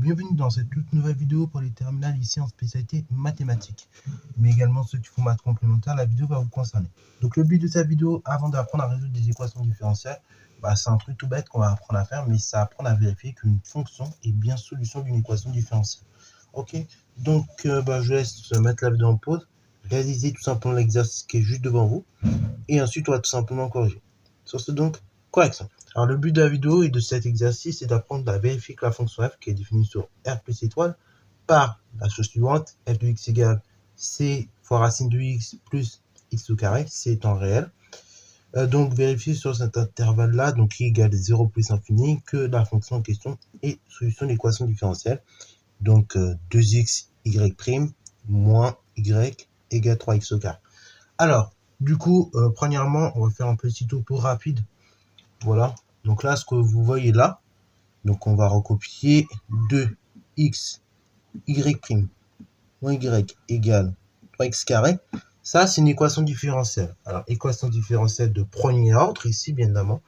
bienvenue dans cette toute nouvelle vidéo pour les terminales ici en spécialité mathématiques, mais également ceux qui font maths complémentaire, la vidéo va vous concerner. Donc le but de cette vidéo, avant d'apprendre à résoudre des équations différentielles, c'est un truc tout bête qu'on va apprendre à faire, mais c'est apprendre à vérifier qu'une fonction est bien solution d'une équation différentielle. Ok, donc je laisse mettre la vidéo en pause, réaliser tout simplement l'exercice qui est juste devant vous, et ensuite on va tout simplement corriger. Sur ce donc, correction. Alors le but de la vidéo et de cet exercice est d'apprendre à vérifier que la fonction f, qui est définie sur r plus étoile, par la chose suivante, f de x égale c fois racine de x plus x au carré, c étant réel. Donc vérifier sur cet intervalle-là, donc qui égale 0 plus infini, que la fonction en question est solution de l'équation différentielle. Donc 2x y' moins y égale 3x au carré. Alors, du coup, premièrement, on va faire un petit topo rapide. Voilà, donc là, ce que vous voyez là, donc on va recopier 2x y' moins y égale 3x carré. Ça, c'est une équation différentielle. Alors, équation différentielle de premier ordre, ici, bien évidemment,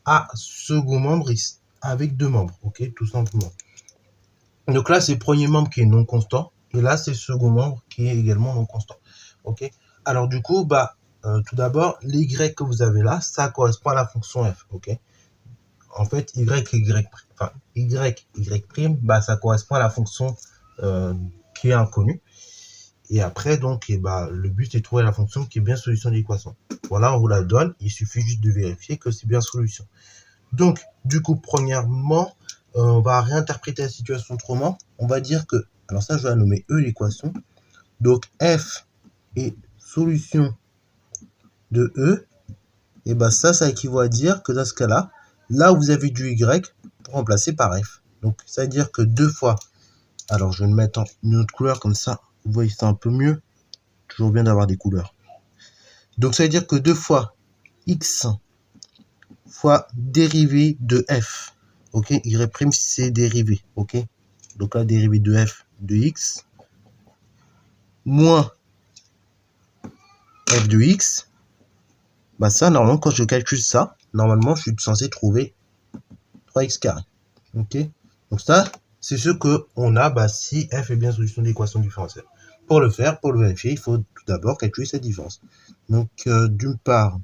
à second membre, ici, avec deux membres, ok, tout simplement. Donc là, c'est le premier membre qui est non constant, et là, c'est le second membre qui est également non constant, ok. Alors, du coup, tout d'abord, les y que vous avez là, ça correspond à la fonction f, ok. En fait, y, ça correspond à la fonction qui est inconnue. Et après, donc, le but, c'est de trouver la fonction qui est bien solution de l'équation. Voilà, on vous la donne. Il suffit juste de vérifier que c'est bien solution. Donc, du coup, premièrement, on va réinterpréter la situation autrement. On va dire que, alors ça, je vais la nommer E l'équation. Donc, f est solution de E. Et ça équivaut à dire que dans ce cas-là, là où vous avez du y, remplacé par f. Donc, ça veut dire que deux fois, alors je vais le mettre en une autre couleur, comme ça, vous voyez ça un peu mieux. Toujours bien d'avoir des couleurs. Donc, ça veut dire que deux fois x fois dérivée de f. Ok, y' c'est dérivé. Ok, donc la dérivée de f de x moins f de x. Ça, normalement, quand je calcule ça, normalement, je suis censé trouver 3x carré. Ok, donc ça, c'est ce qu'on a si f est bien solution de l'équation différentielle. Pour le faire, pour le vérifier, il faut tout d'abord calculer cette différence. Donc, d'une part,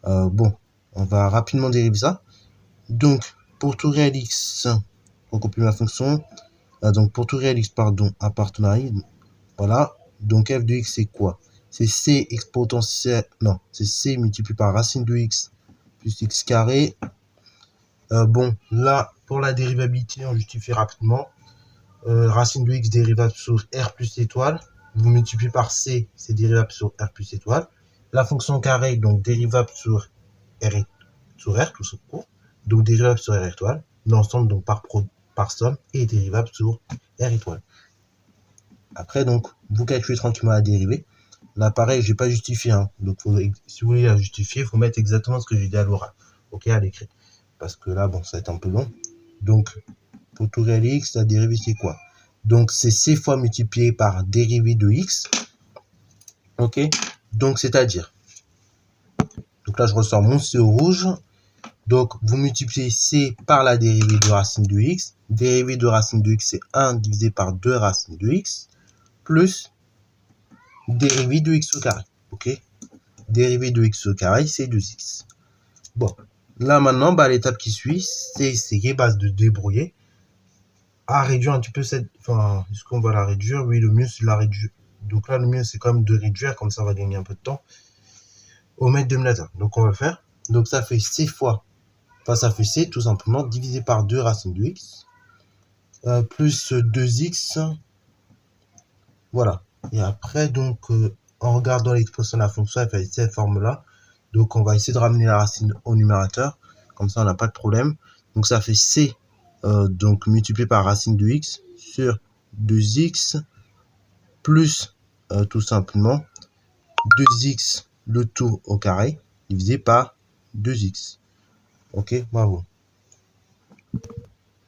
on va rapidement dériver ça. Donc, pour tout réel x, on compile ma fonction. Donc, pour tout réel x, appartenant à i, voilà. Donc, f de x, c'est quoi? C'est c exponentielle, non, c'est c multiplié par racine de x plus x carré. Là, pour la dérivabilité, on justifie rapidement. Racine de x dérivable sur r plus étoile. Vous multipliez par c, c'est dérivable sur r plus étoile. La fonction carré, donc dérivable sur r, tout court. Donc dérivable sur r étoile. L'ensemble, donc par somme, est dérivable sur r étoile. Après, donc, vous calculez tranquillement la dérivée. Là, pareil, je n'ai pas justifié. Donc, si vous voulez la justifier, il faut mettre exactement ce que j'ai dit à l'oral. Ok, à l'écrit. Parce que là, ça va être un peu long. Donc, pour tout réel x, la dérivée, c'est quoi? Donc, c'est c fois multiplié par dérivée de x. Ok, donc, c'est-à-dire. Donc là, je ressors mon c au rouge. Donc, vous multipliez c par la dérivée de racine de x. Dérivée de racine de x, c'est 1 divisé par 2 racine de x. Plus dérivée de x au carré. Ok, dérivée de x au carré, c'est 2x. Bon, là maintenant, l'étape qui suit, c'est essayer de débrouiller à réduire un petit peu cette... Enfin, est-ce qu'on va la réduire? Oui, le mieux, c'est la réduire. Donc là, le mieux, c'est quand même de réduire, comme ça, on va gagner un peu de temps au mètre dénominateur. Donc, on va le faire. Donc, ça fait c fois... Enfin, ça fait c, tout simplement, divisé par 2 racine de x, plus 2x. Voilà. Et après, donc, en regardant l'expression de la fonction, elle fait cette forme-là. Donc, on va essayer de ramener la racine au numérateur. Comme ça, on n'a pas de problème. Donc, ça fait c, donc multiplié par racine de x sur 2x plus, tout simplement, 2x le tout au carré divisé par 2x. Ok, bravo.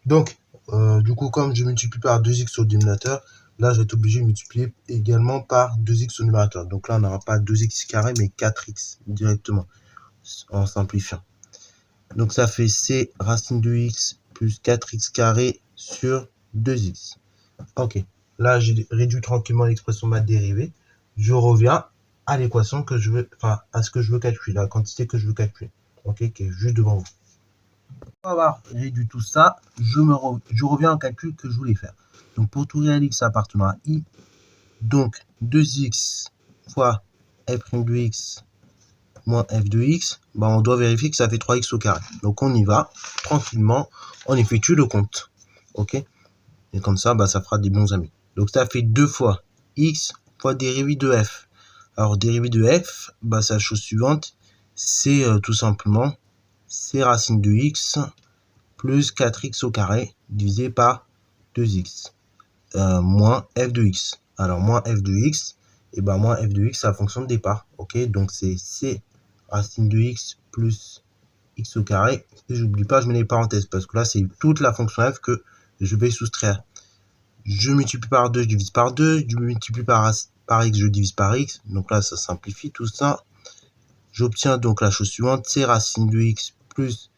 Donc, du coup, comme je multiplie par 2x au dénominateur, là, je vais être obligé de multiplier également par 2x au numérateur. Donc là, on n'aura pas 2x carré, mais 4x directement, en simplifiant. Donc, ça fait c racine de x plus 4x carré sur 2x. Ok, là j'ai réduit tranquillement l'expression math dérivée. Je reviens à l'équation que je veux, enfin à ce que je veux calculer, la quantité que je veux calculer, ok, qui est juste devant vous. Pour avoir réduit tout ça, je reviens au calcul que je voulais faire. Donc pour tout réel x appartenant à i, donc 2x fois f' de x moins f de x, bah on doit vérifier que ça fait 3x au carré. Donc on y va, tranquillement, on effectue le compte. Ok. Et comme ça, bah, ça fera des bons amis. Donc ça fait 2 fois x fois dérivée de f. Alors dérivée de f, bah, c'est la chose suivante, c'est tout simplement c racine de x plus 4x au carré divisé par 2x moins f de x. Alors moins f de x, et ben moins f de x, c'est la fonction de départ. Ok, donc c'est c racine de x plus x au carré. Et j'oublie pas, je mets les parenthèses parce que là, c'est toute la fonction f que je vais soustraire. Je multiplie par 2, je divise par 2. Je multiplie par x, je divise par x. Donc là, ça simplifie tout ça. J'obtiens donc la chose suivante, c racine de x plus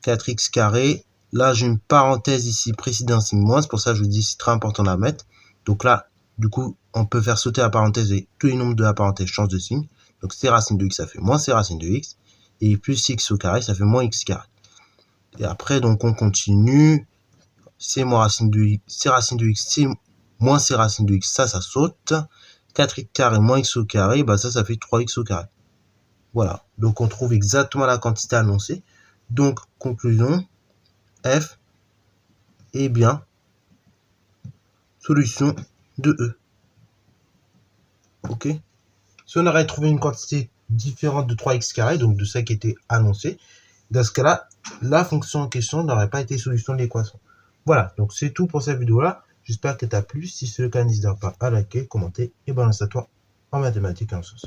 4x carré. Là, j'ai une parenthèse ici précédée d'un signe moins. C'est pour ça que je vous dis c'est très important de la mettre. Donc là, du coup, on peut faire sauter la parenthèse et tous les nombres de la parenthèse changent de signe. Donc c racine de x, ça fait moins c racine de x. Et plus x au carré, ça fait moins x carré. Et après, donc, on continue. C moins racine de x, c racine de x, c moins c racine de x, ça saute. 4x carré moins x au carré, bah ça fait 3x au carré. Voilà, donc on trouve exactement la quantité annoncée. Donc, conclusion, f est bien solution de E. Ok. Si on aurait trouvé une quantité différente de 3x carré, donc de ça qui était annoncé, dans ce cas-là, la fonction en question n'aurait pas été solution de l'équation. Voilà, donc c'est tout pour cette vidéo-là. J'espère que t'as plu. Si c'est le cas, n'hésite pas à liker, commenter et balancer à toi en mathématiques et en sciences.